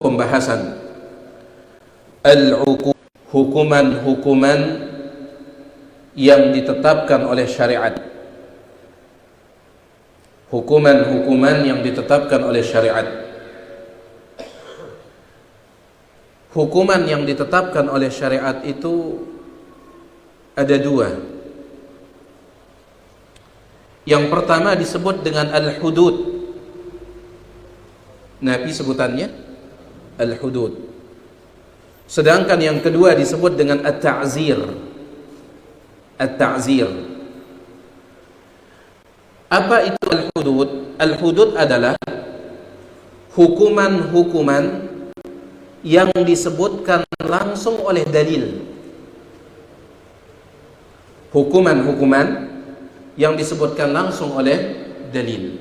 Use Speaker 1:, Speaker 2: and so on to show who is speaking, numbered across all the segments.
Speaker 1: Pembahasan al-uqub, hukuman-hukuman yang ditetapkan oleh syariat. Hukuman-hukuman yang ditetapkan oleh syariat. Hukuman yang ditetapkan oleh syariat itu ada dua. Yang pertama disebut dengan al-hudud. Nabi sebutannya al-hudud. Sedangkan yang kedua disebut dengan at-ta'zir. At-ta'zir. Apa itu al-hudud? Al-hudud adalah hukuman-hukuman yang disebutkan langsung oleh dalil. Hukuman-hukuman yang disebutkan langsung oleh dalil.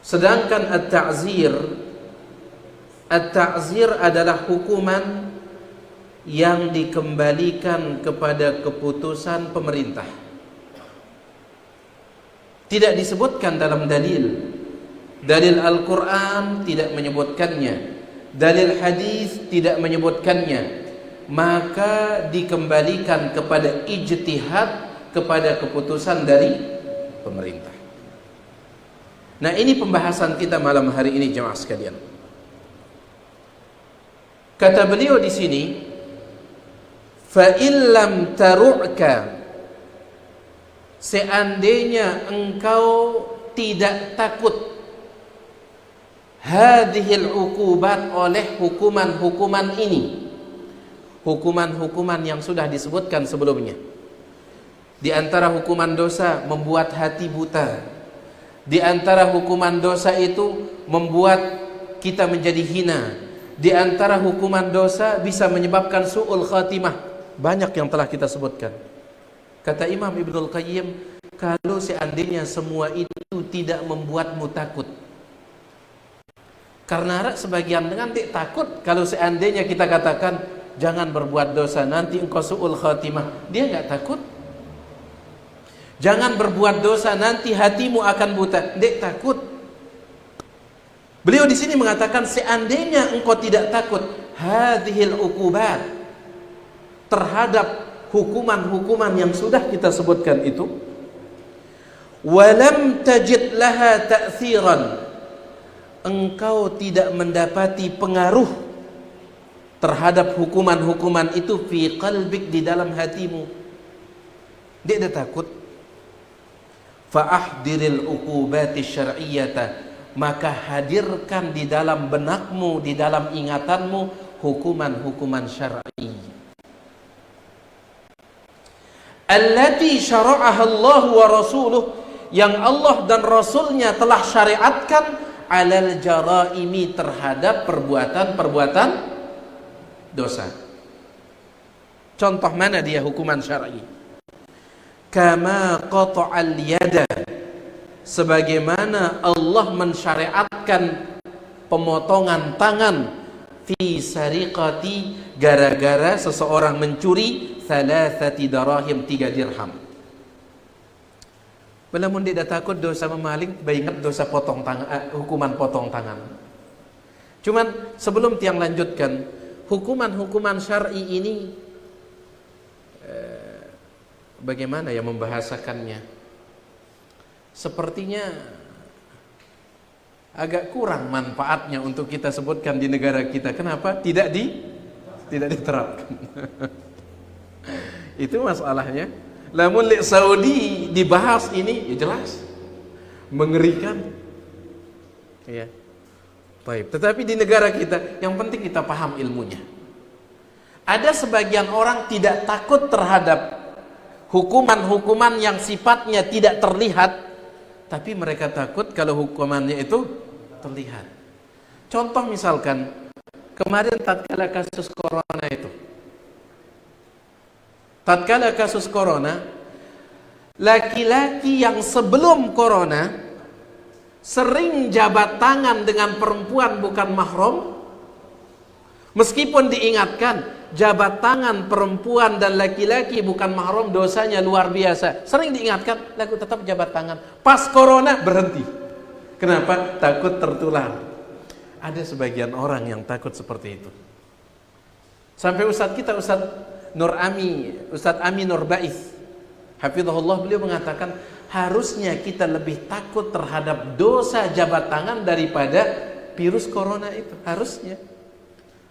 Speaker 1: Sedangkan at-ta'zir adalah hukuman yang dikembalikan kepada keputusan pemerintah. Tidak disebutkan dalam dalil. Dalil Al-Quran tidak menyebutkannya, dalil hadis tidak menyebutkannya. Maka dikembalikan kepada ijtihad, kepada keputusan dari pemerintah. Nah, ini pembahasan kita malam hari ini, jemaah sekalian. Kata beliau di sini, fa illam taru'ka, seandainya engkau tidak takut hadhil uqubat, oleh hukuman-hukuman ini, hukuman-hukuman yang sudah disebutkan sebelumnya. Di antara hukuman dosa membuat hati buta. Di antara hukuman dosa itu membuat kita menjadi hina. Di antara hukuman dosa bisa menyebabkan su'ul khatimah. Banyak yang telah kita sebutkan. Kata Imam Ibnul Qayyim, kalau seandainya semua itu tidak membuatmu takut. Karena sebagian dengan takut, kalau seandainya kita katakan jangan berbuat dosa, nanti engkau su'ul khatimah, dia enggak takut. Jangan berbuat dosa, nanti hatimu akan buta, dia takut. Beliau di sini mengatakan seandainya engkau tidak takut hadhil uqubat, terhadap hukuman-hukuman yang sudah kita sebutkan itu, walam tajid laha ta'thiran, engkau tidak mendapati pengaruh terhadap hukuman-hukuman itu fi qalbik, di dalam hatimu, dia tidak takut. Fa'ahdiril uqubati syar'iyyata, maka hadirkan di dalam benakmu, di dalam ingatanmu hukuman-hukuman syar'i allati syara'aha Allah wa rasuluh, yang Allah dan Rasulnya telah syariatkan, alal jaraimi, terhadap perbuatan-perbuatan dosa. Contoh mana dia hukuman syar'i? Kama qata'al yada, sebagaimana Allah mensyariatkan pemotongan tangan, fi sariqati, gara-gara seseorang mencuri, thalathati darahim, 3 dirham. Namun dia tidak takut dosa memaling, ingat dosa potong tangan, hukuman potong tangan. Cuman sebelum tiang lanjutkan, hukuman-hukuman syar'i ini bagaimana ya membahasakannya? Sepertinya agak kurang manfaatnya untuk kita sebutkan di negara kita. Kenapa? Tidak diterapkan. Itu masalahnya. Namun di Saudi dibahas ini, ya jelas mengerikan. Ya. Baik. Tetapi di negara kita, yang penting kita paham ilmunya. Ada sebagian orang tidak takut terhadap hukuman-hukuman yang sifatnya tidak terlihat, tapi mereka takut kalau hukumannya itu terlihat. Contoh misalkan kemarin tatkala kasus corona itu, tatkala kasus corona, laki-laki yang sebelum corona sering jabat tangan dengan perempuan bukan mahram, meskipun diingatkan jabat tangan perempuan dan laki-laki bukan mahram dosanya luar biasa, sering diingatkan, lalu tetap jabat tangan. Pas corona berhenti. Kenapa? Takut tertular. Ada sebagian orang yang takut seperti itu. Sampai Ustadz kita, Ustadz Ami Nur Baiz, hafizahullah, beliau mengatakan harusnya kita lebih takut terhadap dosa jabat tangan daripada virus corona itu. Harusnya.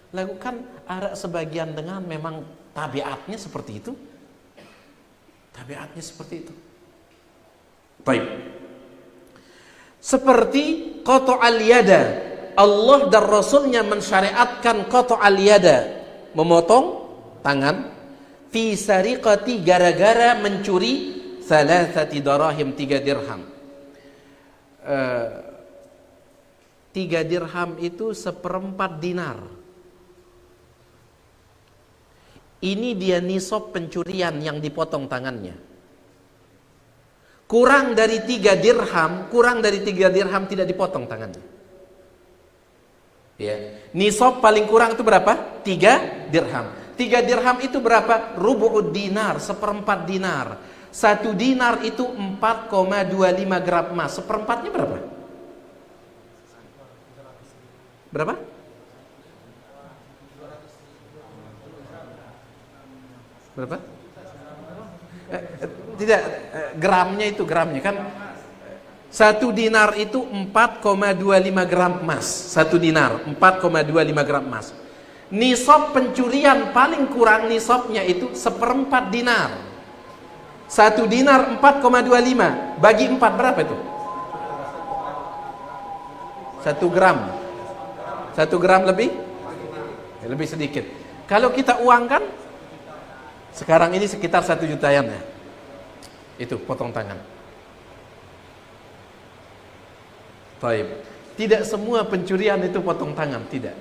Speaker 1: Lakukan ada sebagian dengan memang tabiatnya seperti itu. Tabiatnya seperti itu. Baik. Seperti qata'al yada. Allah dan Rasulnya mensyariatkan qata'al yada, memotong tangan, fi sariqati, gara-gara mencuri thalathati darahim, 3 dirham. 3 dirham itu 1/4 dinar. Ini dia nisab pencurian yang dipotong tangannya. Kurang dari 3 dirham tidak dipotong tangannya. Ya. Nisab paling kurang itu berapa? 3 dirham. 3 dirham itu berapa? Rubu'ud dinar, 1/4 dinar. 1 dinar itu 4,25 gram emas. 1/4-nya berapa? Berapa? Berapa? Tidak, gramnya itu, gramnya kan 1 dinar itu 4,25 gram emas. 1 dinar 4,25 gram emas. Nisab pencurian paling kurang nisabnya itu 1/4 dinar. 1 dinar 4,25 bagi 4 berapa itu? 1 gram. 1 gram lebih? Ya, lebih sedikit. Kalau kita uangkan sekarang ini sekitar 1 jutaan ya. Itu potong tangan. Baik. Tidak semua pencurian itu potong tangan, tidak.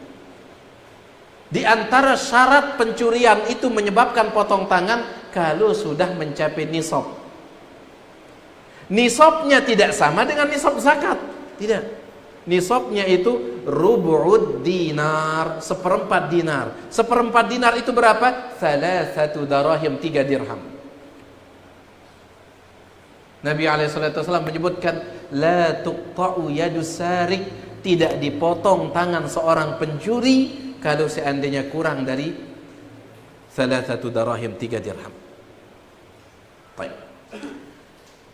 Speaker 1: Di antara syarat pencurian itu menyebabkan potong tangan kalau sudah mencapai nisab. Nisabnya tidak sama dengan nisab zakat, tidak. Nisabnya itu rubu'ud dinar, 1/4 dinar. 1/4 dinar itu berapa? 3 darahim, 3 dirham. Nabi SAW menyebutkan la tuqta'u yadus sarik, tidak dipotong tangan seorang pencuri kalau seandainya kurang dari 3 darahim, 3 dirham. Baik.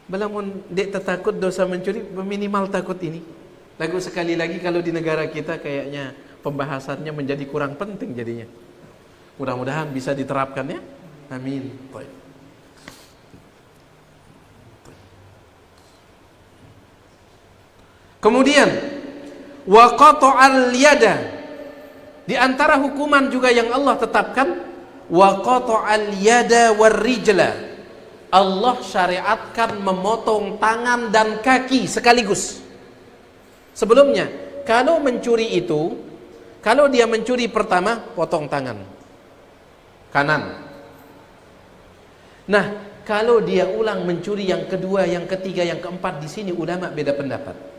Speaker 1: Belamun dek takut dosa mencuri, minimal takut ini. Lagu sekali lagi kalau di negara kita kayaknya pembahasannya menjadi kurang penting jadinya. Mudah-mudahan bisa diterapkan ya. Amin. Baik. Kemudian wa qata'al yada, di antara hukuman juga yang Allah tetapkan, wa qata'al yada war rijla, Allah syariatkan memotong tangan dan kaki sekaligus. Sebelumnya kalau mencuri itu, kalau dia mencuri pertama potong tangan kanan. Nah, kalau dia ulang mencuri yang kedua, yang ketiga, yang keempat, di sini ulama beda pendapat.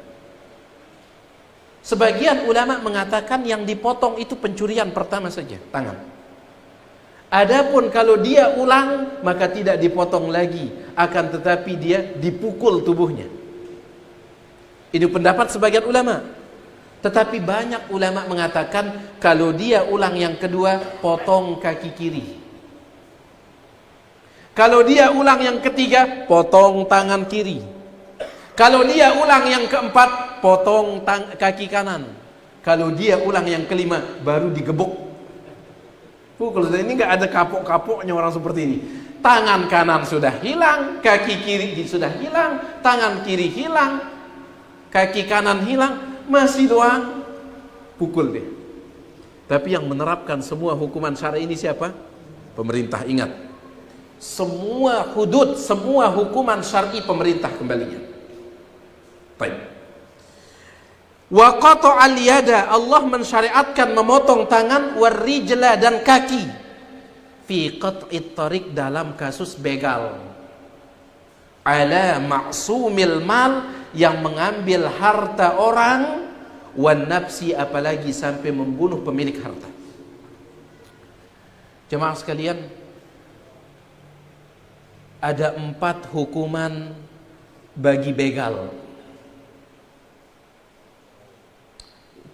Speaker 1: Sebagian ulama mengatakan yang dipotong itu pencurian pertama saja, tangan. Adapun kalau dia ulang maka tidak dipotong lagi, akan tetapi dia dipukul tubuhnya. Ini pendapat sebagian ulama. Tetapi banyak ulama mengatakan kalau dia ulang yang kedua, potong kaki kiri. Kalau dia ulang yang ketiga, potong tangan kiri. Kalau dia ulang yang keempat, potong kaki kanan. Kalau dia ulang yang kelima, baru digebuk. Kalau ini nggak ada kapok-kapoknya orang seperti ini. Tangan kanan sudah hilang, kaki kiri sudah hilang, tangan kiri hilang, kaki kanan hilang, masih doang pukul deh. Tapi yang menerapkan semua hukuman syar'i ini siapa? Pemerintah. Ingat, semua hudud, semua hukuman syar'i pemerintah kembalinya. Baik. Wa qata'al yada, Allah mensyariatkan memotong tangan, war rijla, dan kaki, fi qat'it tariq, dalam kasus begal, ala ma'sumil mal, yang mengambil harta orang, wan nafsi, apalagi sampai membunuh pemilik harta. Jemaah sekalian, ada 4 hukuman bagi begal.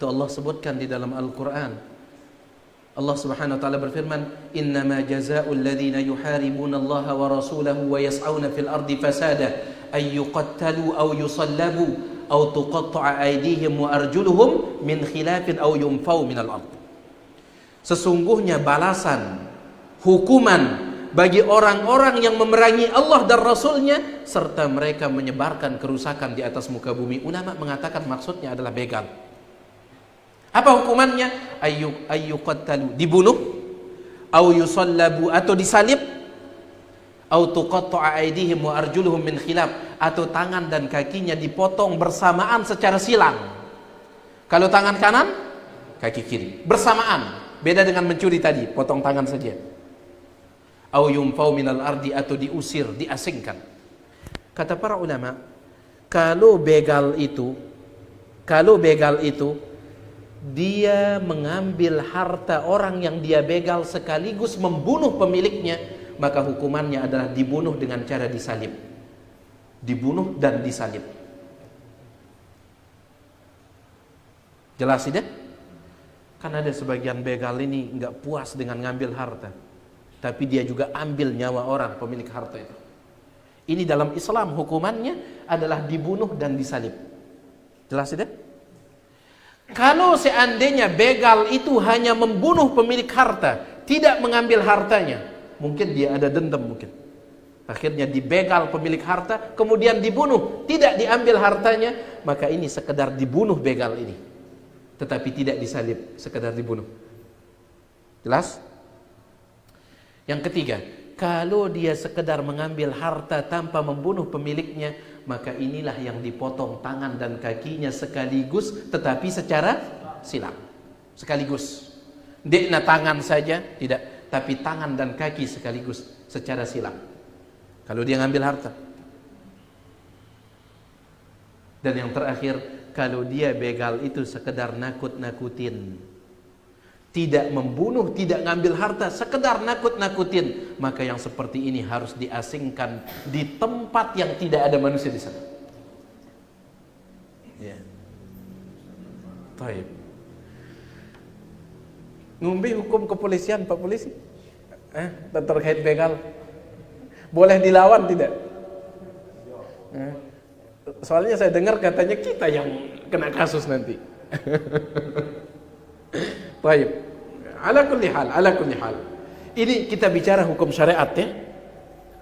Speaker 1: Itu Allah sebutkan di dalam Al-Quran. Allah Subhanahu wa taala berfirman, "Innama jazaa'ul ladzina yuharibuna Allah wa rasulahu wa yas'auna fil ardi fasada ay yuqattalu aw yusallabu aw tuqatta'a aydihim wa arjuluhum min khilafin aw yunfau minal ard." Sesungguhnya balasan, hukuman bagi orang-orang yang memerangi Allah dan Rasulnya serta mereka menyebarkan kerusakan di atas muka bumi. Ulama mengatakan maksudnya adalah begal. Apa hukumannya? Ayyuqattalu, dibunuh, au yusallabu, atau disalib, au tuqatta'a aydihim wa arjuluhum min khilaf, atau tangan dan kakinya dipotong bersamaan secara silang. Kalau tangan kanan, kaki kiri bersamaan. Beda dengan mencuri tadi, potong tangan saja. Au yunfau minal ardi, atau diusir, diasingkan. Kata para ulama, kalau begal itu dia mengambil harta orang yang dia begal sekaligus membunuh pemiliknya, maka hukumannya adalah dibunuh dengan cara disalib. Dibunuh dan disalib. Jelas tidak? Kan ada sebagian begal ini nggak puas dengan ngambil harta, tapi dia juga ambil nyawa orang pemilik harta itu. Ini dalam Islam hukumannya adalah dibunuh dan disalib. Jelas tidak? Kalau seandainya begal itu hanya membunuh pemilik harta, tidak mengambil hartanya, mungkin dia ada dendam mungkin. Akhirnya dibegal pemilik harta, kemudian dibunuh, tidak diambil hartanya, maka ini sekedar dibunuh begal ini. Tetapi tidak disalib, sekedar dibunuh. Jelas? Yang ketiga, kalau dia sekedar mengambil harta tanpa membunuh pemiliknya, maka inilah yang dipotong tangan dan kakinya sekaligus, tetapi secara silang. Sekaligus. Dekna tangan saja, tidak. Tapi tangan dan kaki sekaligus secara silang. Kalau dia ngambil harta. Dan yang terakhir, kalau dia begal itu sekedar nakut-nakutin, tidak membunuh, tidak ngambil harta, sekedar nakut-nakutin, maka yang seperti ini harus diasingkan di tempat yang tidak ada manusia di sana. Ya. Baik. Ngumbi hukum kepolisian, Pak Polisi? Terkait begal. Boleh dilawan tidak? Soalnya saya dengar katanya kita yang kena kasus nanti. Baik. Ala kulli hal. Ini kita bicara hukum syariat ya.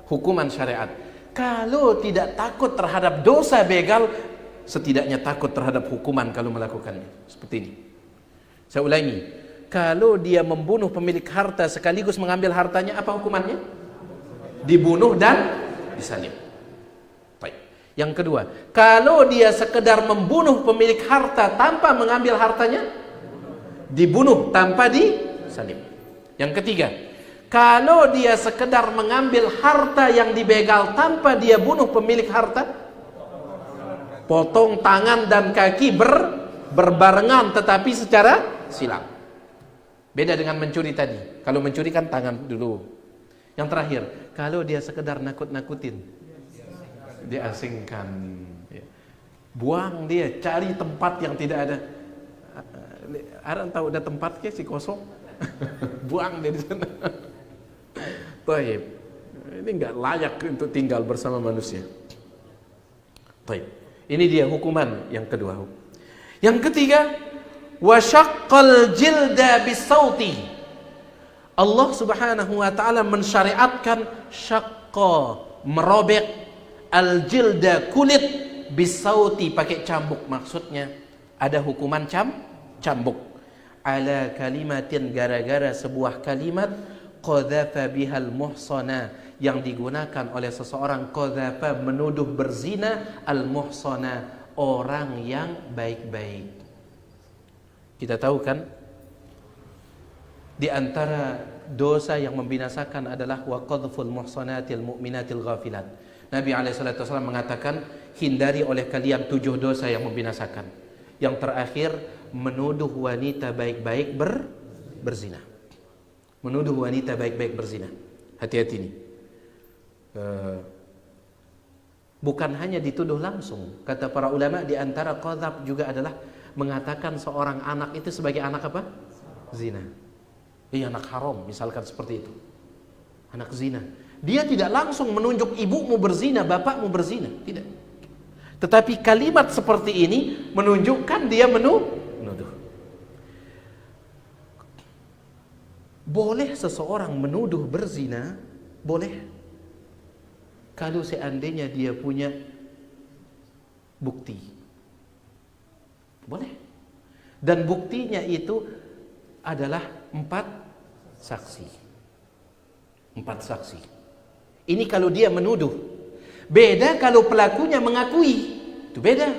Speaker 1: Hukuman syariat. Kalau tidak takut terhadap dosa begal, setidaknya takut terhadap hukuman kalau melakukannya. Seperti ini. Saya ulangi. Kalau dia membunuh pemilik harta sekaligus mengambil hartanya, apa hukumannya? Dibunuh dan disalib. Baik. Yang kedua, kalau dia sekedar membunuh pemilik harta tanpa mengambil hartanya, dibunuh tanpa disalib. Yang ketiga, kalau dia sekedar mengambil harta yang dibegal tanpa dia bunuh pemilik harta, potong tangan dan kaki berbarengan tetapi secara silang. Beda dengan mencuri tadi. Kalau mencuri kan tangan dulu. Yang terakhir, kalau dia sekedar nakut-nakutin, diasingkan. Buang dia, cari tempat yang tidak ada. Orang tahu ada tempatnya si kosong, buang dia di sana. Taib, ini nggak layak untuk tinggal bersama manusia. Taib, ini dia hukuman yang kedua. Yang ketiga, wasyaqqal jilda bisauti. Allah Subhanahu wa taala mensyariatkan syaqqa, merobek, al jilda, kulit, bisauti, pakai cambuk. Maksudnya ada hukuman cambuk ala kalimatin, gara-gara sebuah kalimat, qadhafa bihal muhsana, yang digunakan oleh seseorang. Qadhafa, menuduh berzina, al muhsana, orang yang baik-baik. Kita tahu kan, di antara dosa yang membinasakan adalah wa qadhful muhsanatil mu'minatil ghafilat. Nabi SAW mengatakan, hindari oleh kalian 7 dosa yang membinasakan. Yang terakhir, menuduh wanita baik-baik berzina. Menuduh wanita baik-baik berzina. Hati-hati nih. Bukan hanya dituduh langsung. Kata para ulama, di antara qadhaf juga adalah mengatakan seorang anak itu sebagai anak apa? Zina. Anak haram misalkan seperti itu. Anak zina. Dia tidak langsung menunjuk ibumu berzina, bapakmu berzina, tidak. Tetapi kalimat seperti ini menunjukkan dia menuduh. Boleh seseorang menuduh berzina? Boleh. Kalau seandainya dia punya bukti. Boleh. Dan buktinya itu adalah 4 saksi. 4 saksi. Ini kalau dia menuduh. Beda kalau pelakunya mengakui. Itu beda.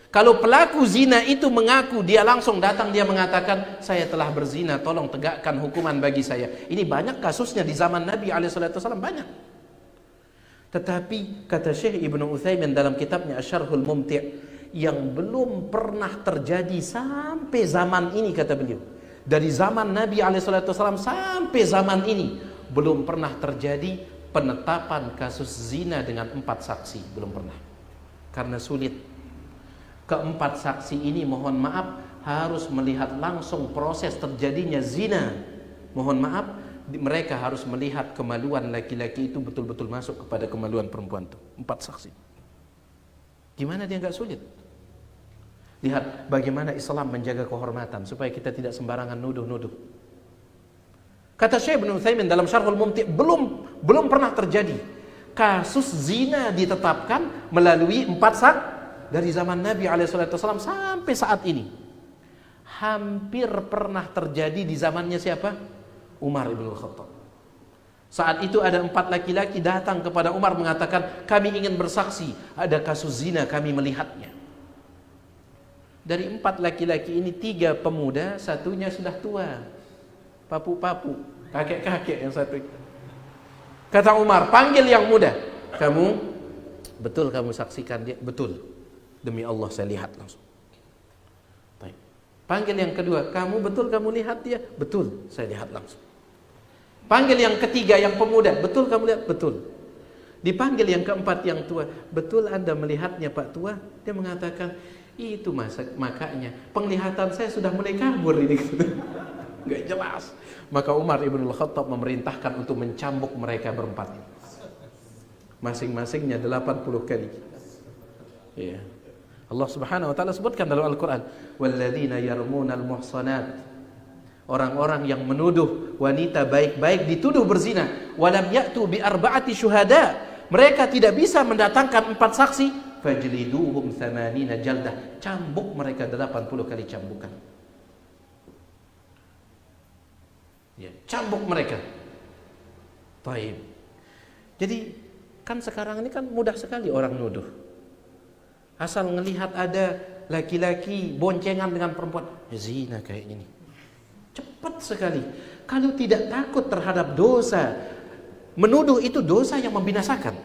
Speaker 1: Kalau pelaku zina itu mengaku, dia langsung datang, dia mengatakan, saya telah berzina, tolong tegakkan hukuman bagi saya. Ini banyak kasusnya di zaman Nabi SAW, banyak. Tetapi kata Syekh Ibnu Utsaimin dalam kitabnya Asy-Syarhul Mumti', yang belum pernah terjadi sampai zaman ini, kata beliau, dari zaman Nabi SAW sampai zaman ini belum pernah terjadi penetapan kasus zina dengan 4 saksi. Belum pernah. Karena sulit. Keempat saksi ini mohon maaf harus melihat langsung proses terjadinya zina. Mohon maaf, mereka harus melihat kemaluan laki-laki itu betul-betul masuk kepada kemaluan perempuan itu. 4 saksi. Gimana dia nggak sulit? Lihat bagaimana Islam menjaga kehormatan supaya kita tidak sembarangan nuduh-nuduh. Kata Syekh Ibnu Utsaimin dalam Syarhul Mumti', belum pernah terjadi kasus zina ditetapkan melalui 4 saksi dari zaman Nabi SAW sampai saat ini. Hampir pernah terjadi di zamannya siapa? Umar ibn Khattab. Saat itu ada 4 laki-laki datang kepada Umar mengatakan, kami ingin bersaksi, ada kasus zina, kami melihatnya. Dari 4 laki-laki ini 3 pemuda, satunya sudah tua, papu-papu, kakek-kakek yang satu. Kata Umar, panggil yang muda. Kamu betul kamu saksikan dia? Betul. Demi Allah saya lihat langsung. Baik. Panggil yang kedua, kamu betul kamu lihat dia? Betul, saya lihat langsung. Panggil yang ketiga, yang pemuda, betul kamu lihat? Betul. Dipanggil yang keempat, yang tua, betul Anda melihatnya Pak Tua? Dia mengatakan, itu makanya penglihatan saya sudah mulai kabur ini. Gak jelas. Maka Umar ibn Khattab memerintahkan untuk mencambuk mereka berempat. Masing-masingnya 80 kali. Ya. Allah Subhanahu wa taala sebutkan dalam Al-Qur'an, walladzina yarmunal muhsanat. Orang-orang yang menuduh wanita baik-baik dituduh berzina, walam ya'tu bi arba'ati syuhada. Mereka tidak bisa mendatangkan 4 saksi, fajliduhum 80 jaldah. Cambuk mereka 80 kali cambukan. Ya, cambuk mereka. Taib. Jadi kan sekarang ini kan mudah sekali orang nuduh. Asal ngelihat ada laki-laki boncengan dengan perempuan, zina kayaknya nih. Cepat sekali. Kalau tidak takut terhadap dosa, menuduh itu dosa yang membinasakan.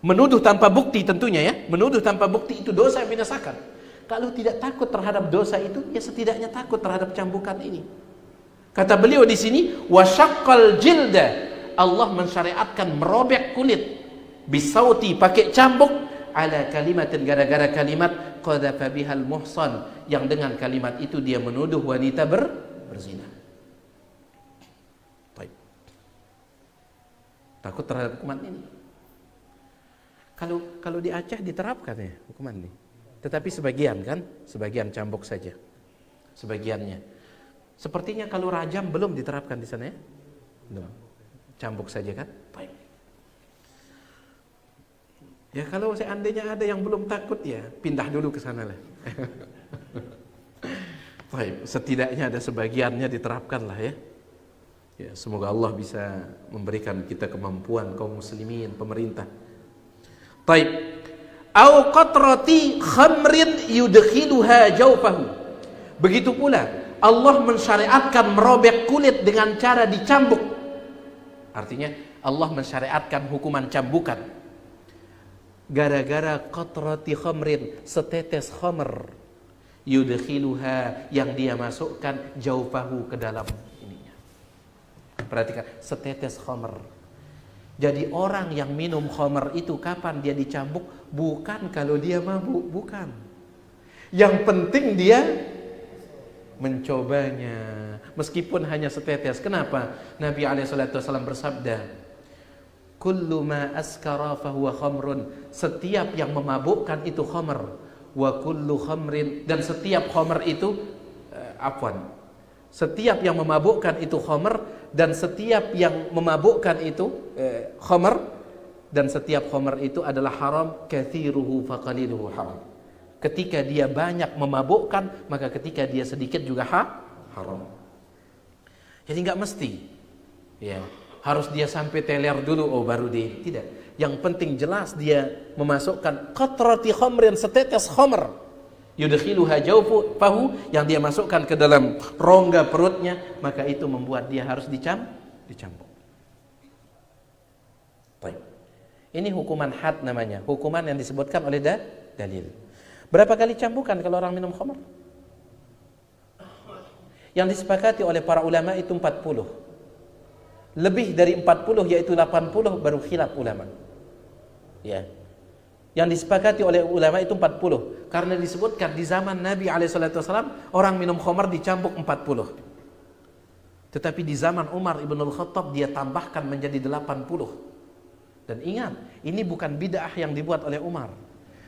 Speaker 1: Menuduh tanpa bukti tentunya ya. Menuduh tanpa bukti itu dosa yang membinasakan. Kalau tidak takut terhadap dosa itu, ya setidaknya takut terhadap cambukan ini. Kata beliau di sini, wasyaqqal jilda. Allah mensyariatkan merobek kulit bisauti pakai cambuk ala kalimatin, gara-gara kalimat qadhafa bihal muhsan, yang dengan kalimat itu dia menuduh wanita berzina. Baik. Takut terhadap hukuman ini. Kalau di Aceh diterapkan ya hukuman ini. Tetapi sebagian kan, sebagian cambuk saja. Sebagiannya. Sepertinya kalau rajam belum diterapkan di sana ya? Belum. Cambuk saja kan? Baik. Ya kalau seandainya ada yang belum takut ya pindah dulu ke sana lah. Baik, setidaknya ada sebagiannya diterapkan lah ya. Ya, semoga Allah bisa memberikan kita kemampuan kaum muslimin, pemerintah. Baik. Au qatrati khamrin yudkhiluha jawfahu. Begitu pula Allah mensyariatkan merobek kulit dengan cara dicambuk. Artinya Allah mensyariatkan hukuman cambukan. Gara-gara qatrati khamrin, setetes khamr, yudkhiluha, yang dia masukkan jaufahu, ke dalam ininya. Perhatikan, setetes khamr. Jadi orang yang minum khamr itu kapan dia dicambuk? Bukan kalau dia mabuk, bukan. Yang penting dia mencobanya, meskipun hanya setetes. Kenapa? Nabi SAW bersabda, kullu ma askara fahuwa khamrun. Setiap yang memabukkan itu khamr. Wa kullu khamrin, dan setiap khamr itu setiap yang memabukkan itu khamr, dan setiap yang memabukkan itu khamr, dan setiap khamr itu adalah haram. Kathiruhu faqaliluhu haram. Ketika dia banyak memabukkan, maka ketika dia sedikit juga haram. Jadi nggak mesti, ya, harus dia sampai teler dulu, oh baru dia. Tidak. Yang penting jelas dia memasukkan qatrati khamrin, setetes khamr, yudkhiluha jawfahu, yang dia masukkan ke dalam rongga perutnya, maka itu membuat dia harus dicambuk. Baik. Ini hukuman had namanya, hukuman yang disebutkan oleh dalil. Berapa kali cambukan kalau orang minum khamr? Yang disepakati oleh para ulama itu 40. Lebih dari 40, yaitu 80, baru khilaf ulama. Ya. Yang disepakati oleh ulama itu 40. Karena disebutkan di zaman Nabi SAW orang minum khamr dicambuk 40. Tetapi di zaman Umar ibn al-Khattab dia tambahkan menjadi 80. Dan ingat, ini bukan bid'ah yang dibuat oleh Umar.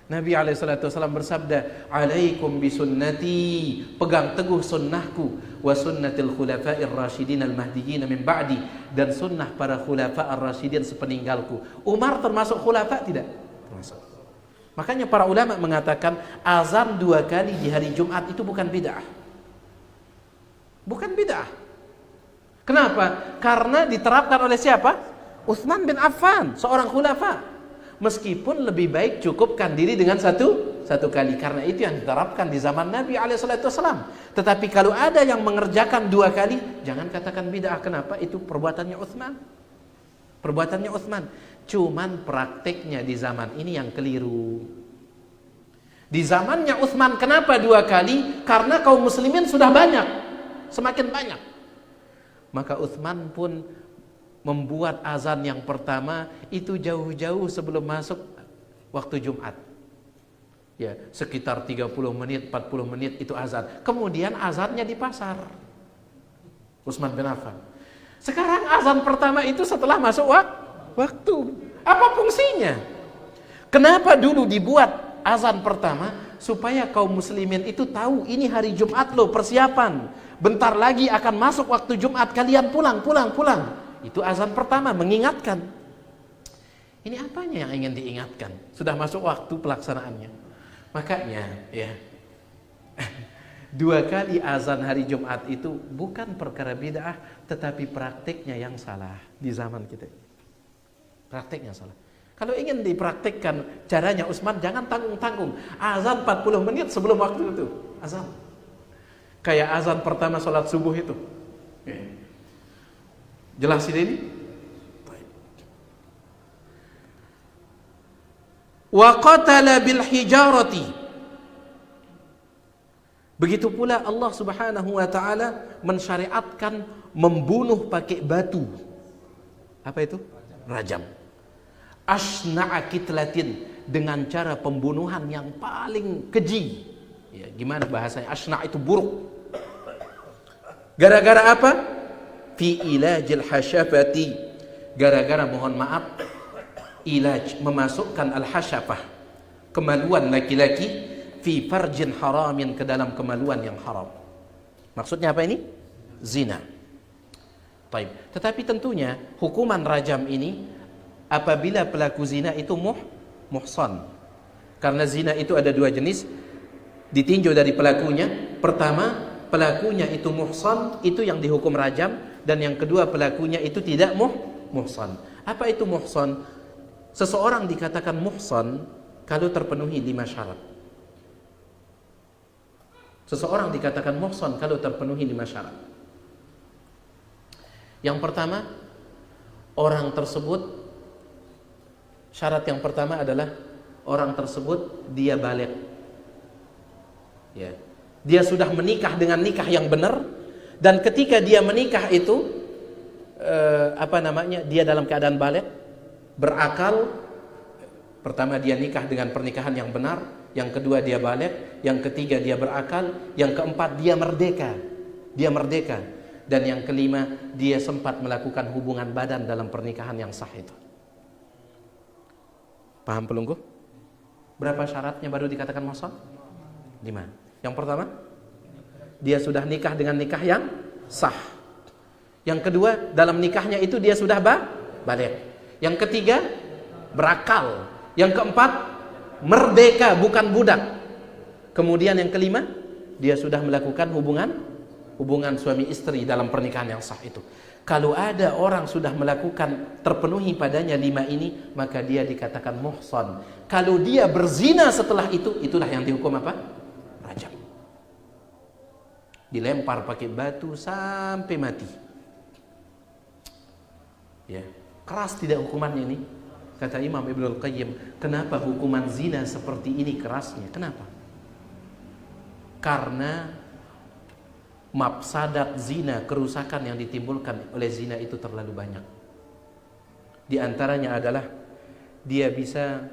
Speaker 1: Nabi SAW bersabda, alaikum bisunnati, pegang teguh sunnahku, wa sunnatil khulafa'ir rasyidin al-mahdiyyin min ba'di, dan sunnah para khulafa' ar-rasyidin sepeninggalku. Umar termasuk khulafa tidak? Termasuk. Makanya para ulama mengatakan azan 2 kali di hari Jumat itu bukan bid'ah. Bukan bid'ah. Kenapa? Karena diterapkan oleh siapa? Utsman bin Affan, seorang khulafa. Meskipun lebih baik cukupkan diri dengan satu kali, karena itu yang diterapkan di zaman Nabi SAW. Tetapi kalau ada yang mengerjakan 2 kali, jangan katakan bid'ah. Kenapa? Itu perbuatannya Utsman. Perbuatannya Utsman. Cuman prakteknya di zaman ini yang keliru. Di zamannya Utsman kenapa 2 kali? Karena kaum muslimin sudah banyak, semakin banyak. Maka Utsman pun membuat azan yang pertama itu jauh-jauh sebelum masuk waktu Jumat. Ya, sekitar 30 menit, 40 menit itu azan. Kemudian azannya di pasar. Utsman bin Affan. Sekarang azan pertama itu setelah masuk waktu. Apa fungsinya? Kenapa dulu dibuat azan pertama? Supaya kaum muslimin itu tahu ini hari Jumat loh, persiapan. Bentar lagi akan masuk waktu Jumat, kalian pulang. Itu azan pertama, mengingatkan. Ini apanya yang ingin diingatkan? Sudah masuk waktu pelaksanaannya. Makanya ya, 2 kali azan hari Jumat itu bukan perkara bid'ah, tetapi praktiknya yang salah di zaman kita. Praktiknya salah. Kalau ingin dipraktikkan caranya Utsman, jangan tanggung-tanggung. Azan 40 menit sebelum waktu itu. Azan. Kayak azan pertama sholat subuh itu. Jelasin ini? Wa qatala bil hijarati. Begitu pula Allah Subhanahu wa taala mensyariatkan membunuh pakai batu. Apa itu? Rajam. Asna'a kitlatin, dengan cara pembunuhan yang paling keji. Ya, gimana bahasanya? Asna' itu buruk. Gara-gara apa? Fi ilajil hasyafati, gara-gara mohon maaf ilaj, memasukkan al-hasyafah, kemaluan laki-laki, fi farjin haramin, ke dalam kemaluan yang haram. Maksudnya apa ini? Zina. Baik. Tetapi tentunya hukuman rajam ini apabila pelaku zina itu muhsan. Karena zina itu ada 2 jenis, ditinjau dari pelakunya. Pertama, pelakunya itu muhsan, itu yang dihukum rajam. Dan yang kedua, pelakunya itu tidak muhsan. Apa itu muhsan? Seseorang dikatakan muhsan kalau terpenuhi 5 syarat. Seseorang dikatakan muhsan kalau terpenuhi 5 syarat. Yang pertama, orang tersebut, syarat yang pertama adalah orang tersebut dia baligh. Ya. Dia sudah menikah dengan nikah yang benar, dan ketika dia menikah itu dia dalam keadaan baligh, berakal. Pertama dia nikah dengan pernikahan yang benar, Yang kedua dia baligh, yang ketiga dia berakal, yang keempat dia merdeka. Dia merdeka. Dan yang kelima dia sempat melakukan hubungan badan dalam pernikahan yang sah itu. Paham pelunggu? Berapa syaratnya baru dikatakan muhsan? 5. Yang pertama, dia sudah nikah dengan nikah yang sah. Yang kedua, dalam nikahnya itu dia sudah baligh. Yang ketiga, berakal. Yang keempat, merdeka, bukan budak. Kemudian yang kelima, dia sudah melakukan hubungan suami istri dalam pernikahan yang sah itu. Kalau ada orang sudah melakukan, terpenuhi padanya 5 ini, maka dia dikatakan muhsan. Kalau dia berzina setelah itu, itulah yang dihukum apa? Rajam. Dilempar pakai batu sampai mati. Ya, keras tidak hukumannya ini? Kata Imam Ibnul Qayyim, kenapa hukuman zina seperti ini kerasnya? Kenapa? Karena mafsadat zina, kerusakan yang ditimbulkan oleh zina itu terlalu banyak. Di antaranya adalah dia bisa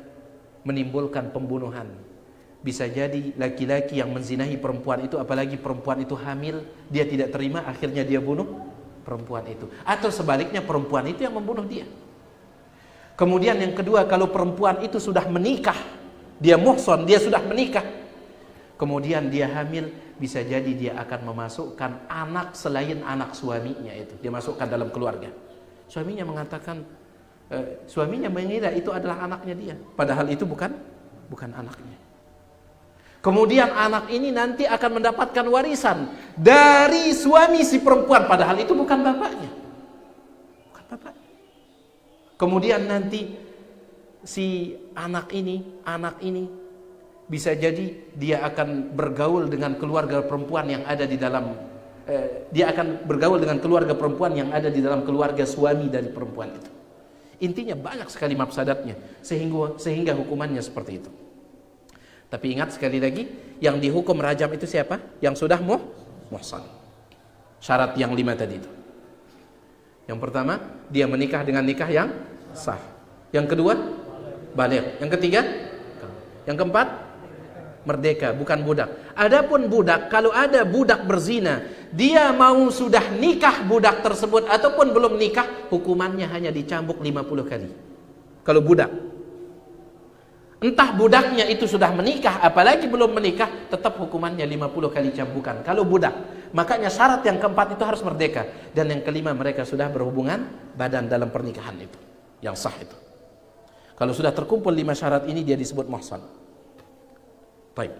Speaker 1: menimbulkan pembunuhan. Bisa jadi laki-laki yang menzinahi perempuan itu, apalagi perempuan itu hamil, dia tidak terima, akhirnya dia bunuh perempuan itu. Atau sebaliknya, perempuan itu yang membunuh dia. Kemudian yang kedua, kalau perempuan itu sudah menikah, dia muhsan, dia sudah menikah, kemudian dia hamil, bisa jadi dia akan memasukkan anak selain anak suaminya itu, dia masukkan dalam keluarga. Suaminya mengatakan, suaminya mengira itu adalah anaknya dia, padahal itu bukan anaknya. Kemudian anak ini nanti akan mendapatkan warisan dari suami si perempuan, padahal itu bukan bapaknya. Bukan bapaknya. Kemudian nanti si anak ini bisa jadi dia akan bergaul dengan keluarga perempuan yang ada di dalam dia akan bergaul dengan keluarga perempuan yang ada di dalam keluarga suami dari perempuan itu. Intinya banyak sekali mafsadatnya sehingga hukumannya seperti itu. Tapi ingat sekali lagi, yang dihukum rajam itu siapa? Yang sudah muhsan. Syarat yang 5 tadi itu. Yang pertama, dia menikah dengan nikah yang sah. Yang kedua, baligh. Yang ketiga, yang keempat, merdeka, bukan budak. Adapun budak, kalau ada budak berzina, dia mau sudah nikah budak tersebut ataupun belum nikah, hukumannya hanya dicambuk 50 kali. Kalau budak, entah budaknya itu sudah menikah, apalagi belum menikah, tetap hukumannya 50 kali cambukan. Kalau budak, makanya syarat yang keempat itu harus merdeka. Dan yang kelima, mereka sudah berhubungan badan dalam pernikahan itu, yang sah itu. Kalau sudah terkumpul 5 syarat ini, dia disebut muhsan. Baik.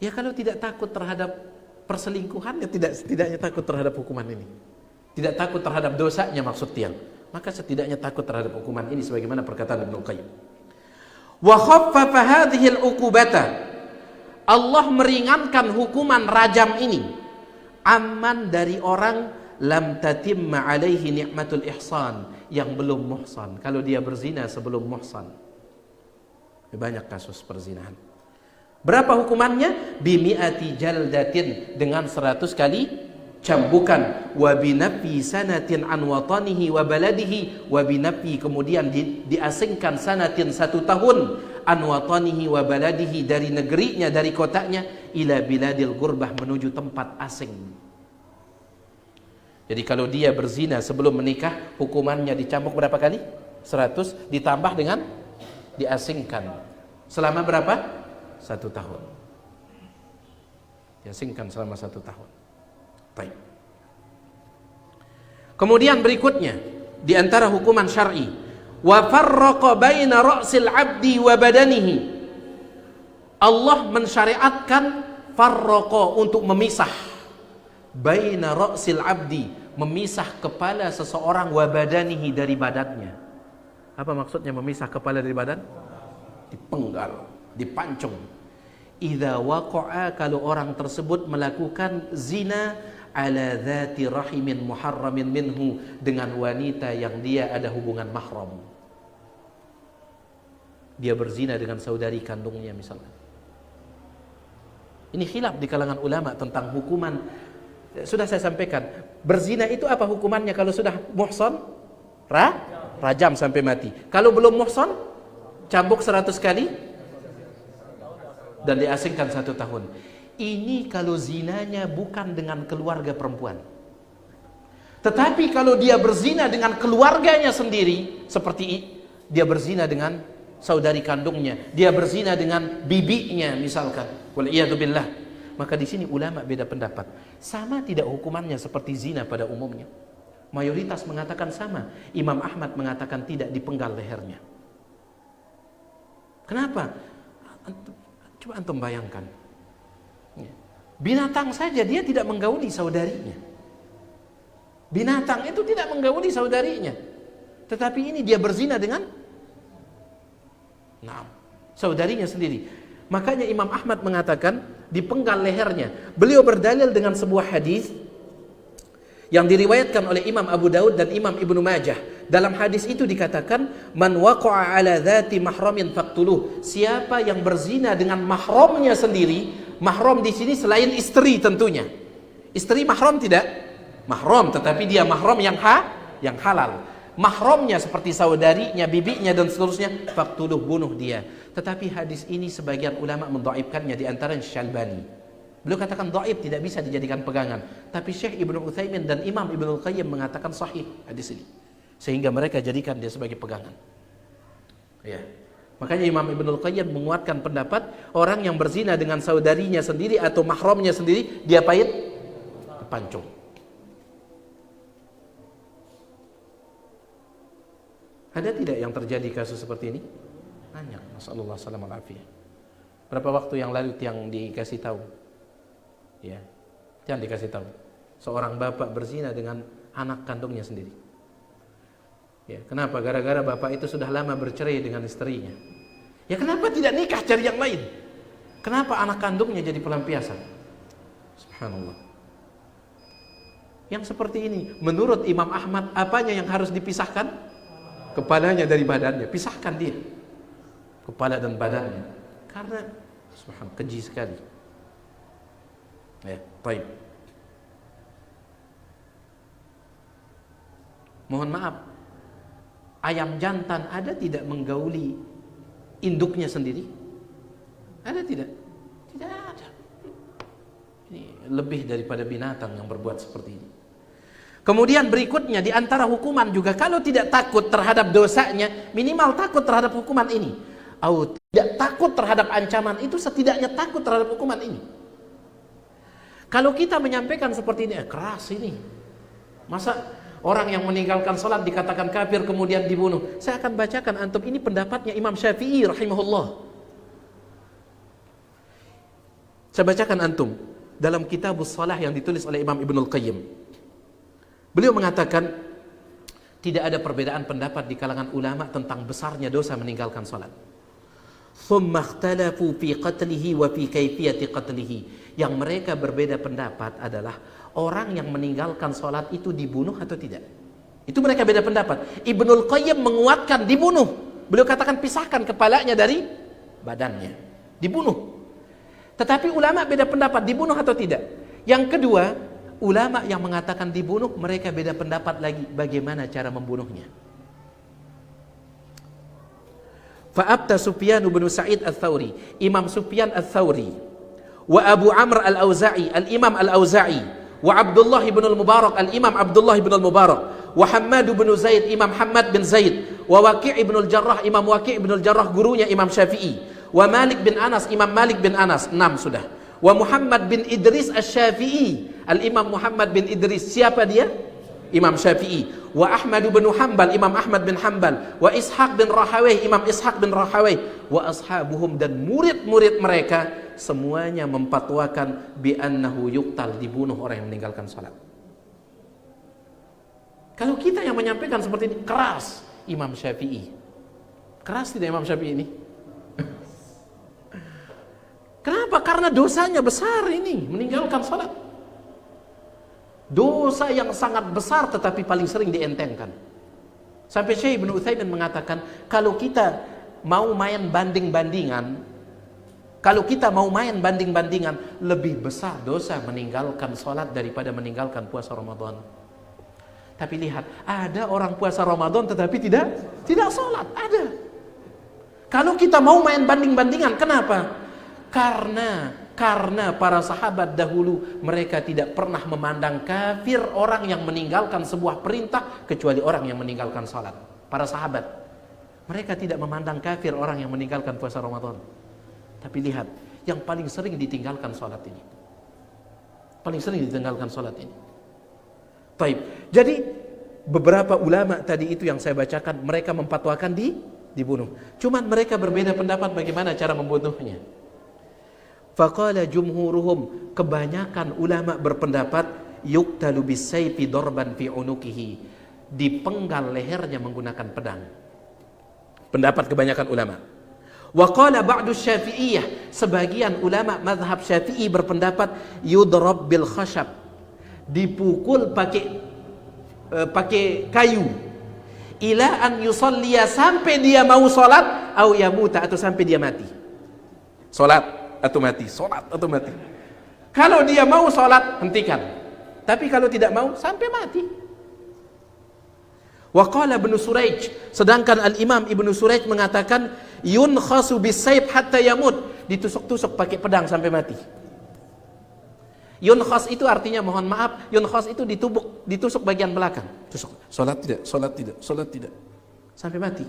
Speaker 1: Ya kalau tidak takut terhadap perselingkuhan, ya setidaknya takut terhadap hukuman ini. Tidak takut terhadap dosanya maksud tiang, maka setidaknya takut terhadap hukuman ini sebagaimana perkataan Ibnu Qayyim. Wa khaffafa hadhihi al-uqubata, Allah meringankan hukuman rajam ini aman dari orang lam tatimma alaihi ni'matul ihsan, yang belum muhsan. Kalau dia berzina sebelum muhsan, banyak kasus perzinahan. Berapa hukumannya? Bimi'ati jaldatin, dengan 100 kali cambukan. Wa binafi sanatin an watanihi wa baladihi, wa binafi, kemudian diasingkan sanatin 1 tahun, an watanihi wa baladihi, dari negerinya, dari kotanya, ila biladil gurbah, menuju tempat asing. Jadi kalau dia berzina sebelum menikah, hukumannya dicambuk berapa kali? 100, ditambah dengan diasingkan. Selama berapa? 1 tahun. Diasingkan selama 1 tahun. Baik. Kemudian berikutnya, di antara hukuman syar'i, wa farraqa baina ra'sil 'abdi wa badanihi. Allah mensyariatkan farraqa, untuk memisah, baina ra'sil 'abdi, memisah kepala seseorang, wa badanihi, dari badannya. Apa maksudnya memisah kepala dari badan? Dipenggal, dipancung. Idza waqa'a, kalau orang tersebut melakukan zina ala dzati rahimin muharramin minhu, dengan wanita yang dia ada hubungan mahram. Dia berzina dengan saudari kandungnya misalnya. Ini khilaf di kalangan ulama tentang hukuman. Sudah saya sampaikan, berzina itu apa hukumannya kalau sudah muhsan? Rajam sampai mati. Kalau belum muhsan, cambuk 100 kali dan diasingkan 1 tahun. Ini kalau zinanya bukan dengan keluarga perempuan. Tetapi kalau dia berzina dengan keluarganya sendiri, seperti dia berzina dengan saudari kandungnya, dia berzina dengan bibinya misalkan, waliyadzubillah, maka di sini ulama beda pendapat. Sama tidak hukumannya seperti zina pada umumnya? Mayoritas mengatakan sama. Imam Ahmad mengatakan tidak, dipenggal lehernya. Kenapa? Coba antum bayangkan, binatang saja dia tidak menggauli saudarinya. Binatang itu tidak menggauli saudarinya, tetapi ini dia berzina dengan saudarinya sendiri. Makanya Imam Ahmad mengatakan dipenggal lehernya. Beliau berdalil dengan sebuah hadis yang diriwayatkan oleh Imam Abu Daud dan Imam Ibnu Majah. Dalam hadis itu dikatakan, man waqa'a ala dzati mahramin faqtuluh. Siapa yang berzina dengan mahramnya sendiri, mahram di sini selain istri tentunya. Istri mahram tidak? Mahram, tetapi dia mahram yang halal. Mahramnya seperti saudarinya, bibinya dan seterusnya, faqtuluh, bunuh dia. Tetapi hadis ini sebagian ulama mendhaifkannya, di antaranya Syalbani. Beliau katakan dhaif, tidak bisa dijadikan pegangan. Tapi Syekh Ibnu Utsaimin dan Imam Ibnu Qayyim mengatakan sahih hadis ini, sehingga mereka jadikan dia sebagai pegangan. Ya. Makanya Imam Ibnu Qayyim menguatkan pendapat orang yang berzina dengan saudarinya sendiri atau mahramnya sendiri, dia pahit kepancung. Ada tidak yang terjadi kasus seperti ini? Banyak. Nasallallahu alaihi wasallam. Berapa waktu yang lalu yang dikasih tahu? Ya, yang dikasih tahu. Seorang bapak berzina dengan anak kandungnya sendiri. Ya, kenapa? Gara-gara bapak itu sudah lama bercerai dengan istrinya. Ya, kenapa tidak nikah cari yang lain? Kenapa anak kandungnya jadi pelampiasan? Subhanallah. Yang seperti ini, menurut Imam Ahmad, apanya yang harus dipisahkan? Kepalanya dari badannya. Pisahkan dia, kepala dan badannya, karena subhanallah, keji sekali. Ya, baik. Mohon maaf, ayam jantan ada tidak menggauli induknya sendiri? Ada tidak? Tidak ada. Ini lebih daripada binatang yang berbuat seperti ini. Kemudian berikutnya, di antara hukuman juga, kalau tidak takut terhadap dosanya, minimal takut terhadap hukuman ini. Atau tidak takut terhadap ancaman itu, setidaknya takut terhadap hukuman ini. Kalau kita menyampaikan seperti ini, keras ini. Masa orang yang meninggalkan sholat dikatakan kafir kemudian dibunuh? Saya akan bacakan antum, ini pendapatnya Imam Syafi'i rahimahullah. Saya bacakan antum dalam Kitabus Shalah yang ditulis oleh Imam Ibnul Qayyim. Beliau mengatakan tidak ada perbedaan pendapat di kalangan ulama tentang besarnya dosa meninggalkan salat. Tsumma ikhtalafu fi qatlihi wa fi kaifiyati qatlihi. Yang mereka berbeda pendapat adalah orang yang meninggalkan salat itu dibunuh atau tidak. Itu mereka beda pendapat. Ibnul Qayyim menguatkan dibunuh. Beliau katakan pisahkan kepalanya dari badannya, dibunuh. Tetapi ulama beda pendapat dibunuh atau tidak. Yang kedua, ulama yang mengatakan dibunuh, mereka beda pendapat lagi bagaimana cara membunuhnya. Fa'abta Sufyan bin Sa'id al-Thawri, Imam Sufyan al-Thawri, wa Abu Amr al-Auza'i, al-Imam al-Auza'i, wa Abdullah bin al-Mubarak, al-Imam Abdullah bin al-Mubarak, wa Hammad bin Zaid, Imam Hammad bin Zaid, wa Waqi' bin al-Jarrah, Imam Waqi' bin al-Jarrah, gurunya Imam Syafi'i, wa Malik bin Anas, Imam Malik bin Anas. 6 sudah. Wa Muhammad bin Idris asy-Syafi'i, al-Imam Muhammad bin Idris, siapa dia? Imam Syafi'i. Wa Ahmad bin Hanbal, Imam Ahmad bin Hanbal. Wa Ishaq bin Rahawayh, Imam Ishaq bin Rahawayh. Wa ashabuhum, dan murid-murid mereka semuanya memfatwakan bi annahu yuqtal, dibunuh orang yang meninggalkan salat. Kalau kita yang menyampaikan seperti ini, keras Imam Syafi'i. Keras tidak Imam Syafi'i ini? Kenapa? Karena dosanya besar ini, meninggalkan salat. Dosa yang sangat besar tetapi paling sering dientengkan. Sampai Syekh Ibnu Utsaimin mengatakan, kalau kita mau main banding-bandingan, lebih besar dosa meninggalkan salat daripada meninggalkan puasa Ramadan. Tapi lihat, ada orang puasa Ramadan tetapi tidak salat, ada. Kalau kita mau main banding-bandingan, kenapa? Karena para sahabat dahulu mereka tidak pernah memandang kafir orang yang meninggalkan sebuah perintah kecuali orang yang meninggalkan salat. Para sahabat mereka tidak memandang kafir orang yang meninggalkan puasa Ramadan. Tapi lihat, yang paling sering ditinggalkan salat ini. Paling sering ditinggalkan salat ini. Taib. Jadi beberapa ulama tadi itu yang saya bacakan, mereka memfatwakan dibunuh. Cuman mereka berbeda pendapat bagaimana cara membunuhnya. Faqala jumhuruhum, kebanyakan ulama berpendapat yuqtalu bisayfi darban fi unukihi, dipenggal lehernya menggunakan pedang. Pendapat kebanyakan ulama. Wa qala ba'du syafi'iyah, sebagian ulama mazhab Syafi'i berpendapat yudrab bil khashab, dipukul pakai kayu, ila an yusalliya, sampai dia mau salat, au yamuta, atau sampai dia mati. Salat atau mati, salat atau mati. Kalau dia mau salat, hentikan. Tapi kalau tidak mau, sampai mati. Wa qala Ibnu Suraij, sedangkan Al-Imam Ibnu Suraij mengatakan yunkhasu bisayf hatta yamut, ditusuk-tusuk pakai pedang sampai mati. Yunkhas itu artinya, mohon maaf, yunkhas itu ditusuk bagian belakang. Tusuk. Salat tidak, salat tidak, salat tidak. Sampai mati.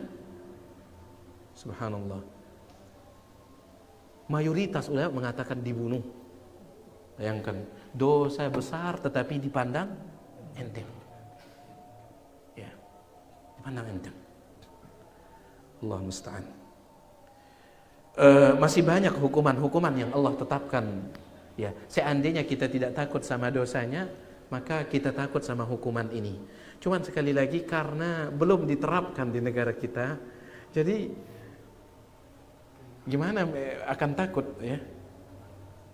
Speaker 1: Subhanallah. Mayoritas ulama mengatakan dibunuh. Bayangkan, dosa besar tetapi dipandang enteng. Ya, dipandang enteng. Allah musta'an. Masih banyak hukuman-hukuman yang Allah tetapkan. Ya, seandainya kita tidak takut sama dosanya, maka kita takut sama hukuman ini. Cuman sekali lagi karena belum diterapkan di negara kita, jadi gimana akan takut ya?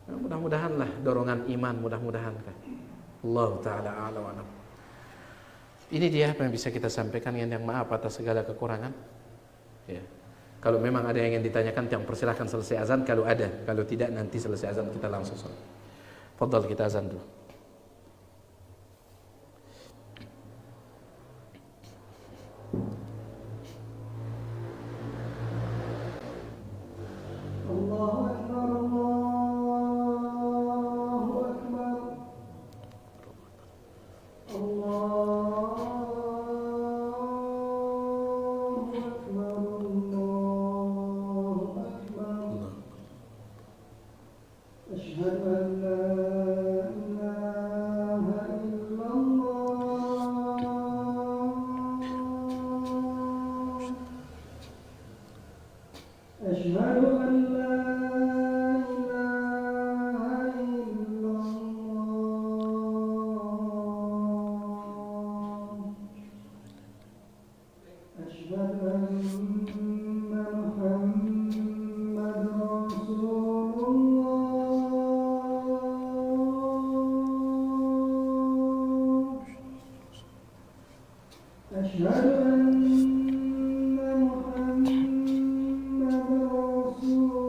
Speaker 1: Mudah-mudahanlah dorongan iman, mudah-mudahan kan. Allah taala a'lam. Ini dia apa yang bisa kita sampaikan, yang maaf atas segala kekurangan. Ya. Kalau memang ada yang ingin ditanyakan, yang persilahkan selesai azan kalau ada. Kalau tidak, nanti selesai azan kita langsung sholat. Fadhal, kita azan dulu.
Speaker 2: Allahu Akbar, Allahu Akbar, Allahu Akbar, Allahu Akbar. Asyhadu an la ilaha illallah. Asyhadu an la ilaha illallah. Asyhadu anna Muhammadar Rasulullah. Asyhadu anna Muhammadar Rasulullah.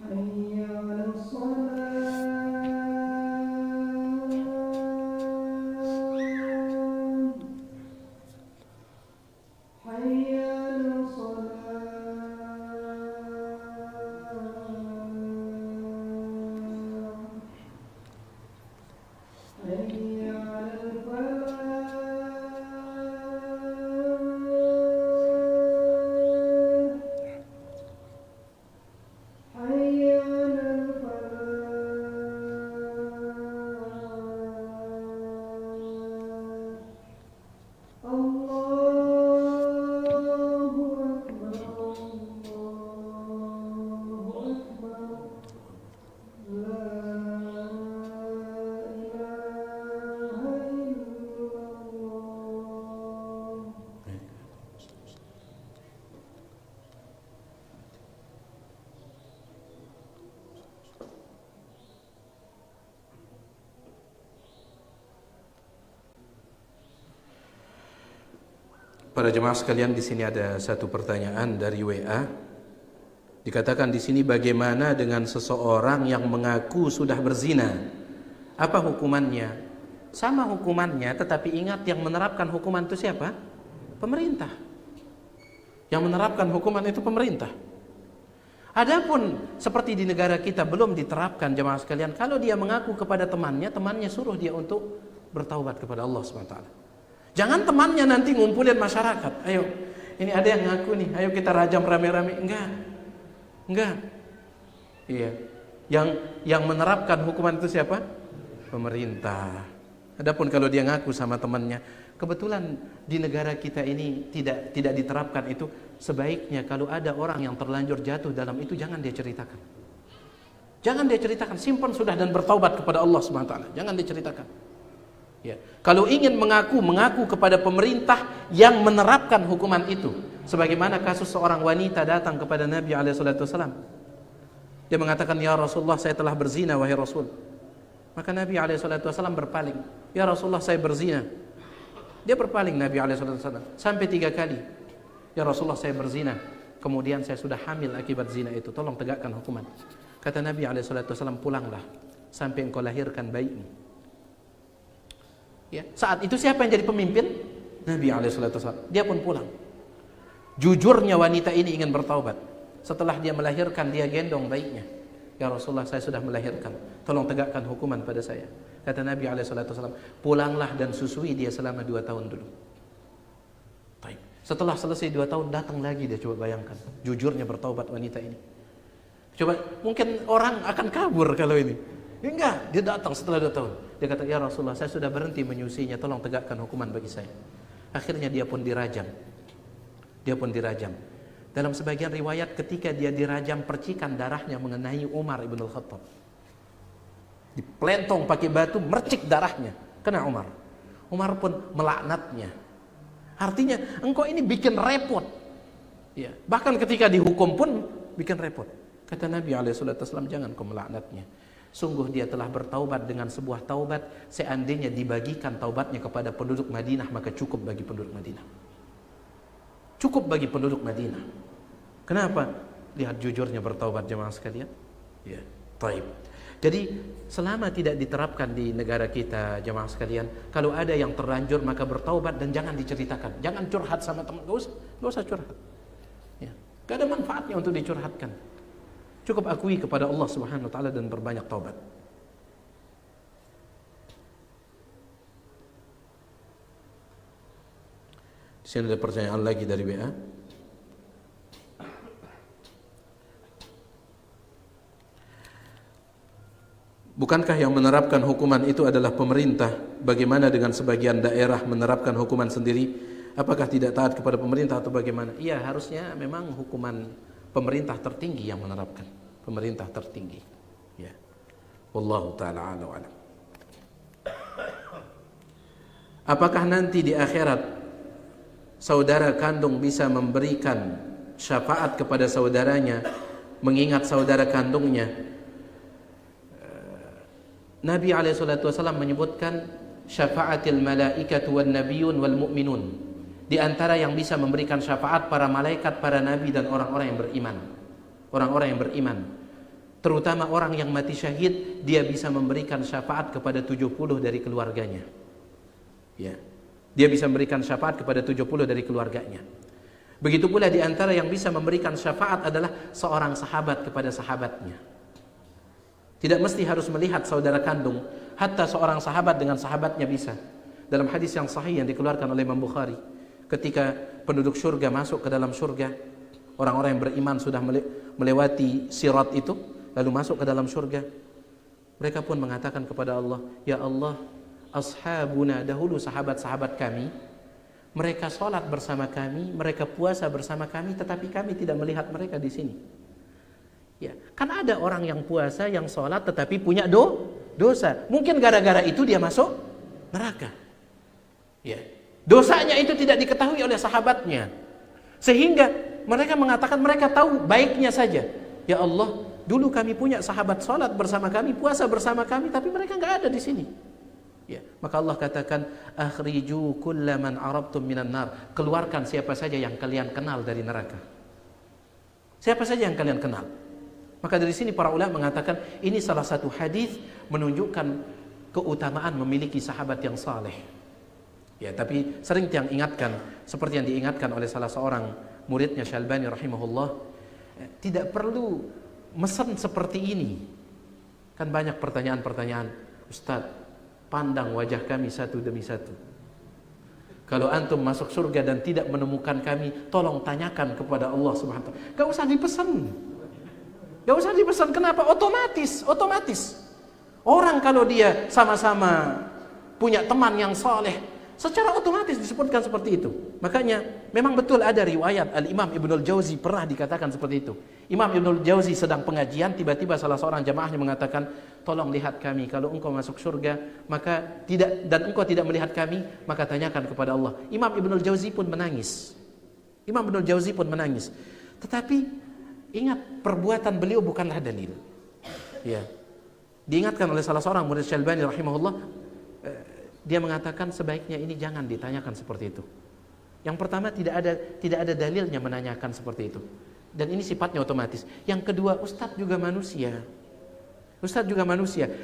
Speaker 2: Hayya 'alas salat. Hayya 'alas salat. Hayya 'alal falah. Hayya 'alal falah. Allahu Akbar, Allahu Akbar. La ilaha illallah.
Speaker 1: Para jemaah sekalian, di sini ada satu pertanyaan dari WA. Dikatakan di sini, bagaimana dengan seseorang yang mengaku sudah berzina? Apa hukumannya? Sama hukumannya, tetapi ingat yang menerapkan hukuman itu siapa? Pemerintah. Yang menerapkan hukuman itu pemerintah. Adapun seperti di negara kita belum diterapkan jemaah sekalian, kalau dia mengaku kepada temannya, temannya suruh dia untuk bertaubat kepada Allah SWT. Jangan temannya nanti ngumpulin masyarakat. Ayo, ini ada yang ngaku nih, ayo kita rajam rame-rame. Enggak. Iya. Yang menerapkan hukuman itu siapa? Pemerintah. Adapun kalau dia ngaku sama temannya, kebetulan di negara kita ini tidak diterapkan itu, sebaiknya kalau ada orang yang terlanjur jatuh dalam itu jangan dia ceritakan. Jangan dia ceritakan, simpan sudah dan bertaubat kepada Allah SWT. Jangan diceritakan. Ya. Kalau ingin mengaku kepada pemerintah yang menerapkan hukuman itu, sebagaimana kasus seorang wanita datang kepada Nabi SAW. Dia mengatakan, ya Rasulullah, saya telah berzina wahai Rasul. Maka Nabi SAW berpaling, ya Rasulullah, saya berzina. Dia berpaling Nabi SAW sampai 3 kali. Ya Rasulullah, saya berzina, kemudian saya sudah hamil akibat zina itu, tolong tegakkan hukuman. Kata Nabi SAW, pulanglah sampai engkau lahirkan bayimu. Ya. Saat itu siapa yang jadi pemimpin? Nabi SAW. Dia pun pulang. Jujurnya wanita ini ingin bertaubat. Setelah dia melahirkan, dia gendong bayinya. Ya Rasulullah, saya sudah melahirkan, tolong tegakkan hukuman pada saya. Kata Nabi SAW, pulanglah dan susui dia selama 2 tahun dulu. Baik. Setelah selesai 2 tahun, datang lagi dia. Coba bayangkan, jujurnya bertaubat wanita ini. Coba, mungkin orang akan kabur kalau ini. Enggak, dia datang setelah 2 tahun. Dia kata, ya Rasulullah, saya sudah berhenti menyusinya, tolong tegakkan hukuman bagi saya. Akhirnya dia pun dirajam. Dalam sebagian riwayat, ketika dia dirajam, percikan darahnya mengenai Umar ibn al-Khattab. Diplentong pakai batu, mercik darahnya kena Umar. Umar pun melaknatnya. Artinya, engkau ini bikin repot. Ya. Bahkan ketika dihukum pun bikin repot. Kata Nabi SAW, jangan kau melaknatnya. Sungguh dia telah bertaubat dengan sebuah taubat, seandainya dibagikan taubatnya kepada penduduk Madinah, maka cukup bagi penduduk Madinah. Cukup bagi penduduk Madinah. Kenapa? Lihat jujurnya bertaubat jemaah sekalian. Ya, taib. Jadi selama tidak diterapkan di negara kita jemaah sekalian, kalau ada yang terlanjur maka bertaubat dan jangan diceritakan. Jangan curhat sama teman, gak usah curhat. Ya, gak ada manfaatnya untuk dicurhatkan. Cukup akui kepada Allah Subhanahu wa taala dan berbanyak taubat. Di sini ada pertanyaan lagi dari WA. Bukankah yang menerapkan hukuman itu adalah pemerintah? Bagaimana dengan sebagian daerah menerapkan hukuman sendiri? Apakah tidak taat kepada pemerintah atau bagaimana? Iya, harusnya memang hukuman pemerintah tertinggi yang menerapkan. Pemerintah tertinggi. Ya. Wallahu ta'ala a'lam wa a'lam. Apakah nanti di akhirat saudara kandung bisa memberikan syafaat kepada saudaranya mengingat saudara kandungnya? Nabi SAW menyebutkan syafa'atil malaikatu wan nabiyun wal mu'minun. Di antara yang bisa memberikan syafaat para malaikat, para nabi dan orang-orang yang beriman. Orang-orang yang beriman. Terutama orang yang mati syahid, dia bisa memberikan syafaat kepada 70 dari keluarganya. Ya. Dia bisa memberikan syafaat kepada 70 dari keluarganya. Begitu pula di antara yang bisa memberikan syafaat adalah seorang sahabat kepada sahabatnya. Tidak mesti harus melihat saudara kandung, hatta seorang sahabat dengan sahabatnya bisa. Dalam hadis yang sahih yang dikeluarkan oleh Imam Bukhari, ketika penduduk surga masuk ke dalam surga, orang-orang yang beriman sudah melewati sirat itu, lalu masuk ke dalam surga. Mereka pun mengatakan kepada Allah, ya Allah, ashabuna, dahulu sahabat-sahabat kami, mereka sholat bersama kami, mereka puasa bersama kami, tetapi kami tidak melihat mereka di sini. Ya, kan ada orang yang puasa, yang sholat, tetapi punya dosa. Mungkin gara-gara itu dia masuk neraka. Ya, dosanya itu tidak diketahui oleh sahabatnya, sehingga mereka mengatakan mereka tahu baiknya saja. Ya Allah, dulu kami punya sahabat sholat bersama kami, puasa bersama kami, tapi mereka nggak ada di sini. Ya, maka Allah katakan, akhriju kullaman arabtum minan nar. Keluarkan siapa saja yang kalian kenal dari neraka. Siapa saja yang kalian kenal. Maka dari sini para ulama mengatakan ini salah satu hadis menunjukkan keutamaan memiliki sahabat yang saleh. Ya, tapi sering yang ingatkan seperti yang diingatkan oleh salah seorang muridnya Syalbani rahimahullah, tidak perlu mesen seperti ini. Kan banyak pertanyaan-pertanyaan, Ustaz, pandang wajah kami satu demi satu. Kalau antum masuk surga dan tidak menemukan kami, tolong tanyakan kepada Allah Subhanahu wa taala. Gak usah dipesan. Gak usah dipesan. Kenapa? Otomatis. Orang kalau dia sama-sama punya teman yang soleh, secara otomatis disebutkan seperti itu. Makanya memang betul ada riwayat Al-Imam Ibnul Jauzi pernah dikatakan seperti itu. Imam Ibnul Jauzi sedang pengajian, tiba-tiba salah seorang jamaahnya mengatakan, tolong lihat kami, kalau engkau masuk surga maka tidak, dan engkau tidak melihat kami, maka tanyakan kepada Allah. Imam Ibnul Jauzi pun menangis. Tetapi ingat, perbuatan beliau bukanlah dalil. Ya. Diingatkan oleh salah seorang murid Syalbani rahimahullah, dia mengatakan sebaiknya ini jangan ditanyakan seperti itu. Yang pertama, tidak ada dalilnya menanyakan seperti itu. Dan ini sifatnya otomatis. Yang kedua, Ustadz juga manusia.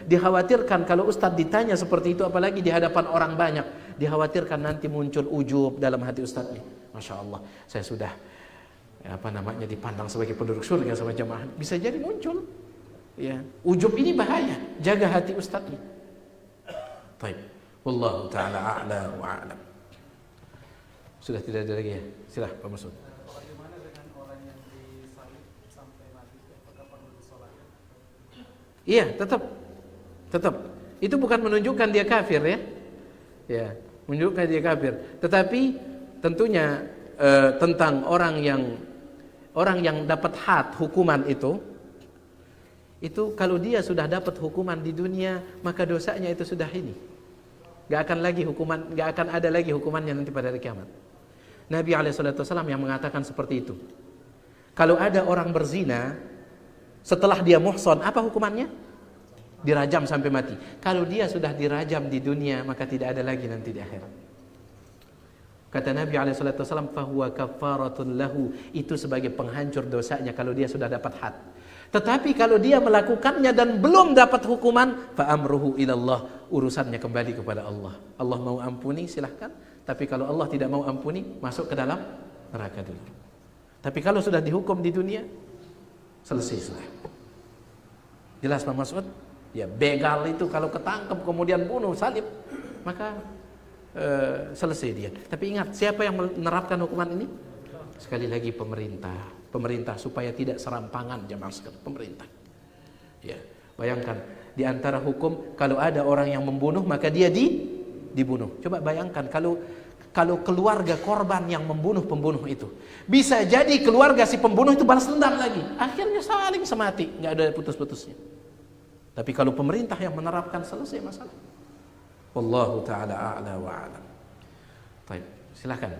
Speaker 1: Dikhawatirkan kalau Ustadz ditanya seperti itu, apalagi di hadapan orang banyak, dikhawatirkan nanti muncul ujub dalam hati Ustadznya. Masya Allah, saya sudah dipandang sebagai penduduk surga sama jamaah. Bisa jadi muncul. Ya, ujub ini bahaya. Jaga hati Ustadznya. Baik. Wallahu ta'ala a'la wa a'lam. Sudah tidak ada lagi ya? Silah Pak Masud.
Speaker 3: Bagaimana dengan orang yang disalib sampai mati? Apakah perlu disolatkan?
Speaker 1: Iya, tetap. Itu bukan menunjukkan dia kafir ya. Ya, menunjukkan dia kafir. Tetapi tentunya tentang orang yang dapat had hukuman itu kalau dia sudah dapat hukuman di dunia, maka dosanya itu sudah ini. Gak akan ada lagi hukumannya nanti pada hari kiamat. Nabi SAW yang mengatakan seperti itu. Kalau ada orang berzina setelah dia muhsan, apa hukumannya? Dirajam sampai mati. Kalau dia sudah dirajam di dunia, maka tidak ada lagi nanti di akhirat. Kata Nabi SAW, fahuwa kafaratun lahu, itu sebagai penghancur dosanya kalau dia sudah dapat had. Tetapi kalau dia melakukannya dan belum dapat hukuman, fa amruhu ilallah, urusannya kembali kepada Allah. Allah mau ampuni silahkan, tapi kalau Allah tidak mau ampuni, masuk ke dalam neraka dulu. Tapi kalau sudah dihukum di dunia, selesai sudah. Jelas Pak Mas'ud? Ya, begal itu kalau ketangkep kemudian bunuh, salib, maka selesai dia. Tapi ingat, siapa yang menerapkan hukuman ini? Sekali lagi pemerintah supaya tidak serampangan jamaah sekalian, pemerintah. Ya, bayangkan di antara hukum, kalau ada orang yang membunuh maka dia dibunuh. Coba bayangkan kalau keluarga korban yang membunuh pembunuh itu, bisa jadi keluarga si pembunuh itu balas dendam lagi, akhirnya saling semati, nggak ada putus-putusnya. Tapi kalau pemerintah yang menerapkan, selesai masalah. Wallahu ta'ala a'la wa a'lam. Baik, silakan.